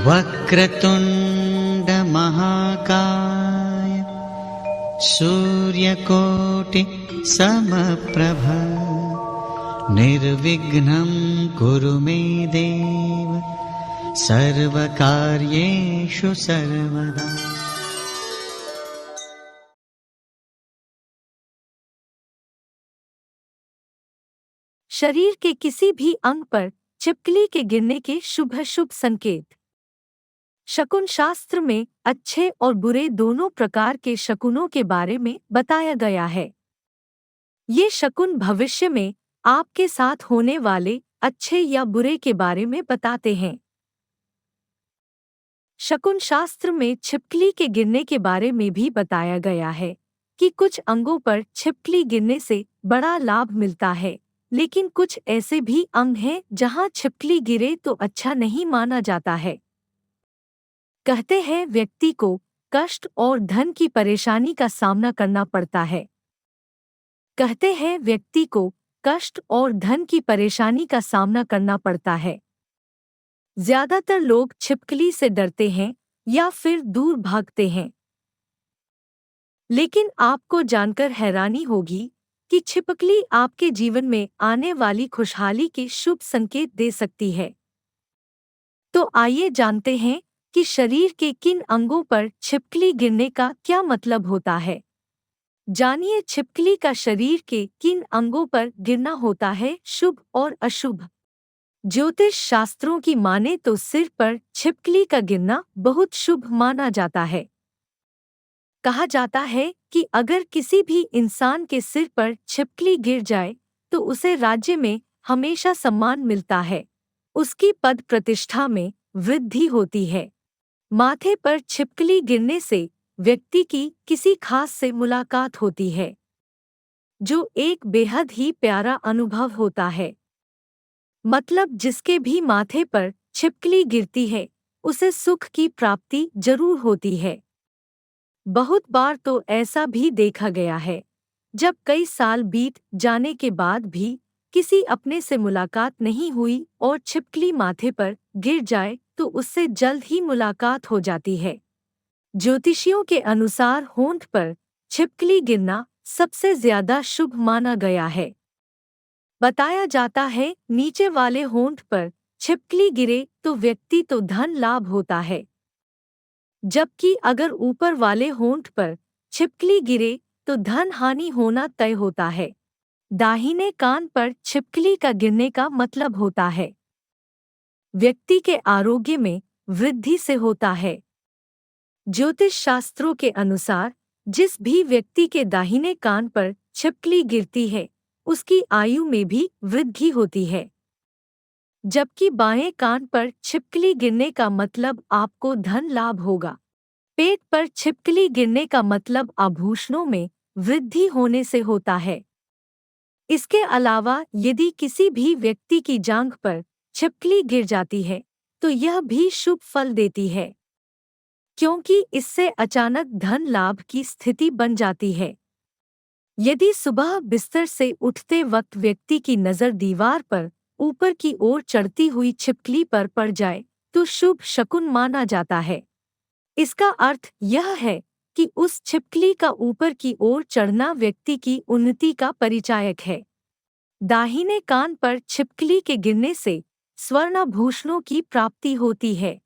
वक्रतुंड महाकाय सूर्यकोटि समप्रभ निर्विघ्नं कुरु मे देव सर्वकार्येषु सर्वदा। शरीर के किसी भी अंग पर छिपकली के गिरने के शुभ अशुभ संकेत। शकुन शास्त्र में अच्छे और बुरे दोनों प्रकार के शकुनों के बारे में बताया गया है। ये शकुन भविष्य में आपके साथ होने वाले अच्छे या बुरे के बारे में बताते हैं। शकुन शास्त्र में छिपकली के गिरने के बारे में भी बताया गया है कि कुछ अंगों पर छिपकली गिरने से बड़ा लाभ मिलता है, लेकिन कुछ ऐसे भी अंग हैं जहां छिपकली गिरे तो अच्छा नहीं माना जाता है। कहते हैं व्यक्ति को कष्ट और धन की परेशानी का सामना करना पड़ता है। कहते हैं व्यक्ति को कष्ट और धन की परेशानी का सामना करना पड़ता है। ज्यादातर लोग छिपकली से डरते हैं या फिर दूर भागते हैं। लेकिन आपको जानकर हैरानी होगी कि छिपकली आपके जीवन में आने वाली खुशहाली के शुभ संकेत दे सकती है। तो आइए जानते हैं कि शरीर के किन अंगों पर छिपकली गिरने का क्या मतलब होता है। जानिए छिपकली का शरीर के किन अंगों पर गिरना होता है शुभ और अशुभ। ज्योतिष शास्त्रों की माने तो सिर पर छिपकली का गिरना बहुत शुभ माना जाता है। कहा जाता है कि अगर किसी भी इंसान के सिर पर छिपकली गिर जाए तो उसे राज्य में हमेशा सम्मान मिलता है, उसकी पद प्रतिष्ठा में वृद्धि होती है। माथे पर छिपकली गिरने से व्यक्ति की किसी खास से मुलाकात होती है, जो एक बेहद ही प्यारा अनुभव होता है। मतलब जिसके भी माथे पर छिपकली गिरती है उसे सुख की प्राप्ति जरूर होती है। बहुत बार तो ऐसा भी देखा गया है, जब कई साल बीत जाने के बाद भी किसी अपने से मुलाकात नहीं हुई और छिपकली माथे पर गिर जाए तो उससे जल्द ही मुलाकात हो जाती है। ज्योतिषियों के अनुसार होंठ पर छिपकली गिरना सबसे ज्यादा शुभ माना गया है। बताया जाता है नीचे वाले होंठ पर छिपकली गिरे तो व्यक्ति तो धन लाभ होता है, जबकि अगर ऊपर वाले होंठ पर छिपकली गिरे तो धन हानि होना तय होता है। दाहिने कान पर छिपकली का गिरने का मतलब होता है व्यक्ति के आरोग्य में वृद्धि से होता है। ज्योतिष शास्त्रों के अनुसार जिस भी व्यक्ति के दाहिने कान पर छिपकली गिरती है उसकी आयु में भी वृद्धि होती है, जबकि बाएं कान पर छिपकली गिरने का मतलब आपको धन लाभ होगा। पेट पर छिपकली गिरने का मतलब आभूषणों में वृद्धि होने से होता है। इसके अलावा यदि किसी भी व्यक्ति की जांघ पर छिपकली गिर जाती है तो यह भी शुभ फल देती है, क्योंकि इससे अचानक धन लाभ की स्थिति बन जाती है। यदि सुबह बिस्तर से उठते वक्त व्यक्ति की नज़र दीवार पर ऊपर की ओर चढ़ती हुई छिपकली पर पड़ जाए तो शुभ शकुन माना जाता है। इसका अर्थ यह है कि उस छिपकली का ऊपर की ओर चढ़ना व्यक्ति की उन्नति का परिचायक है। दाहिने कान पर छिपकली के गिरने से स्वर्णाभूषणों की प्राप्ति होती है।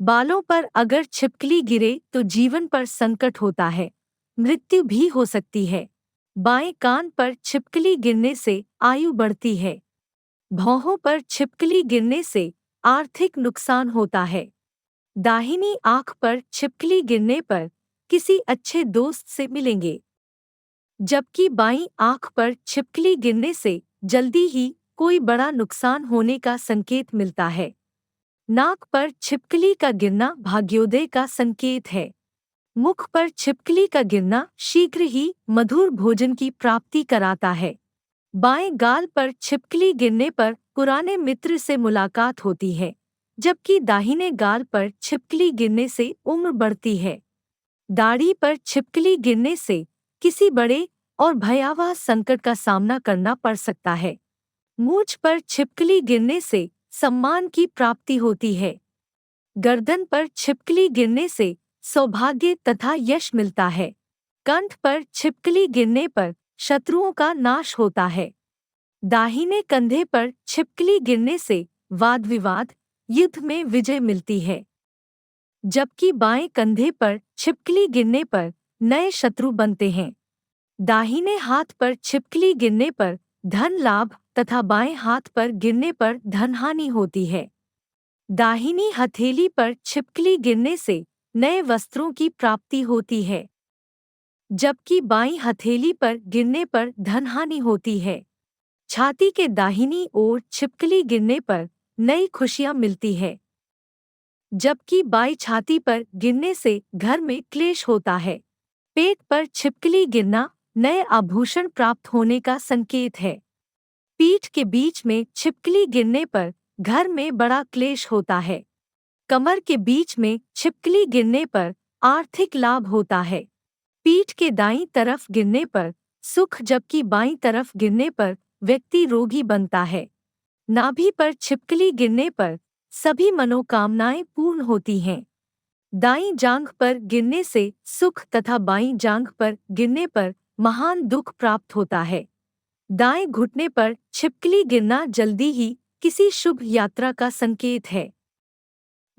बालों पर अगर छिपकली गिरे तो जीवन पर संकट होता है, मृत्यु भी हो सकती है। बाएं कान पर छिपकली गिरने से आयु बढ़ती है। भौहों पर छिपकली गिरने से आर्थिक नुकसान होता है। दाहिनी आंख पर छिपकली गिरने पर किसी अच्छे दोस्त से मिलेंगे, जबकि बाईं आंख पर छिपकली गिरने से जल्दी ही कोई बड़ा नुकसान होने का संकेत मिलता है। नाक पर छिपकली का गिरना भाग्योदय का संकेत है। मुख पर छिपकली का गिरना शीघ्र ही मधुर भोजन की प्राप्ति कराता है। बाएं गाल पर छिपकली गिरने पर पुराने मित्र से मुलाकात होती है, जबकि दाहिने गाल पर छिपकली गिरने से उम्र बढ़ती है। दाढ़ी पर छिपकली गिरने से किसी बड़े और भयावह संकट का सामना करना पड़ सकता है। मूंछ पर छिपकली गिरने से सम्मान की प्राप्ति होती है। गर्दन पर छिपकली गिरने से सौभाग्य तथा यश मिलता है। कंठ पर छिपकली गिरने पर शत्रुओं का नाश होता है। दाहिने कंधे पर छिपकली गिरने से वाद विवाद, युद्ध में विजय मिलती है। जबकि बाएं कंधे पर छिपकली गिरने पर नए शत्रु बनते हैं। दाहिने हाथ पर छिपकली गिरने पर धन लाभ तथा बाएं हाथ पर गिरने पर धनहानि होती है। दाहिनी हथेली पर छिपकली गिरने से नए वस्त्रों की प्राप्ति होती है, जबकि बाईं हथेली पर गिरने पर धनहानि होती है। छाती के दाहिनी ओर छिपकली गिरने पर नई खुशियां मिलती है, जबकि बाईं छाती पर गिरने से घर में क्लेश होता है। पेट पर छिपकली गिरना नए आभूषण प्राप्त होने का संकेत है। पीठ के बीच में छिपकली गिरने पर घर में बड़ा क्लेश होता है। कमर के बीच में छिपकली गिरने पर आर्थिक लाभ होता है। पीठ के दाईं तरफ गिरने पर सुख, जबकि बाईं तरफ गिरने पर व्यक्ति रोगी बनता है। नाभि पर छिपकली गिरने पर सभी मनोकामनाएं पूर्ण होती हैं। दाईं जांघ पर गिरने से सुख तथा बाईं जांघ पर गिरने पर महान दुख प्राप्त होता है। दाएं घुटने पर छिपकली गिरना जल्दी ही किसी शुभ यात्रा का संकेत है,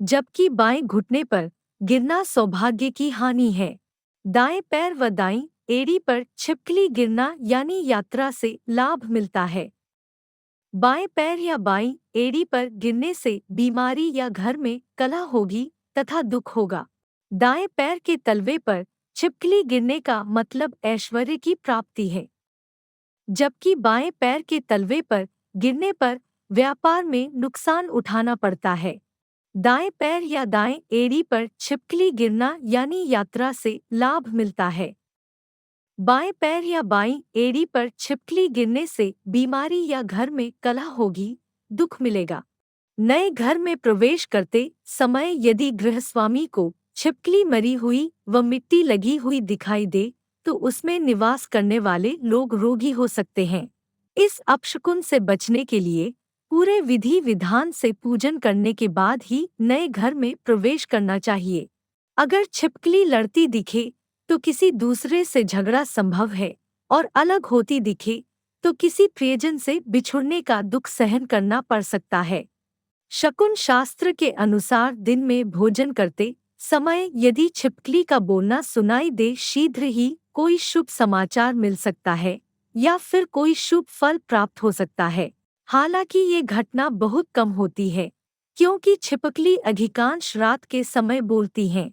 जबकि बाएं घुटने पर गिरना सौभाग्य की हानि है। दाएं पैर व दाईं एड़ी पर छिपकली गिरना यानी यात्रा से लाभ मिलता है। बाएं पैर या बाईं एड़ी पर गिरने से बीमारी या घर में कलह होगी तथा दुख होगा। दाएं पैर के तलवे पर छिपकली गिरने का मतलब ऐश्वर्य की प्राप्ति है, जबकि बाएं पैर के तलवे पर गिरने पर व्यापार में नुकसान उठाना पड़ता है। दाएं पैर या दाएं एड़ी पर छिपकली गिरना यानी यात्रा से लाभ मिलता है। बाएं पैर या बाईं एड़ी पर छिपकली गिरने से बीमारी या घर में कलह होगी, दुख मिलेगा। नए घर में प्रवेश करते समय यदि गृहस्वामी को छिपकली मरी हुई व मिट्टी लगी हुई दिखाई दे तो उसमें निवास करने वाले लोग रोगी हो सकते हैं। इस अपशकुन से बचने के लिए पूरे विधि विधान से पूजन करने के बाद ही नए घर में प्रवेश करना चाहिए। अगर छिपकली लड़ती दिखे तो किसी दूसरे से झगड़ा संभव है, और अलग होती दिखे तो किसी प्रियजन से बिछुड़ने का दुख सहन करना पड़ सकता है। शकुन शास्त्र के अनुसार दिन में भोजन करते समय यदि छिपकली का बोलना सुनाई दे शीघ्र ही कोई शुभ समाचार मिल सकता है या फिर कोई शुभ फल प्राप्त हो सकता है। हालांकि ये घटना बहुत कम होती है, क्योंकि छिपकली अधिकांश रात के समय बोलती हैं।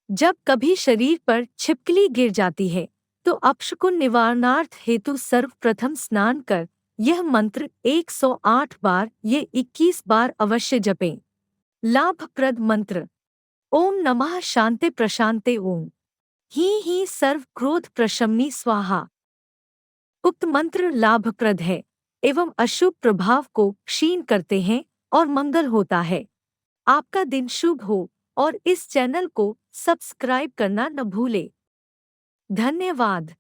जब कभी शरीर पर छिपकली गिर जाती है तो अपशकुन निवारणार्थ हेतु सर्वप्रथम स्नान कर यह मंत्र 108 बार ये 21 बार अवश्य जपें। लाभप्रद मंत्र। ओम नमः शांते प्रशांते ओम ही सर्व क्रोध प्रशमनी स्वाहा। उक्त मंत्र लाभप्रद है एवं अशुभ प्रभाव को क्षीण करते हैं और मंगल होता है। आपका दिन शुभ हो और इस चैनल को सब्सक्राइब करना न भूले। धन्यवाद।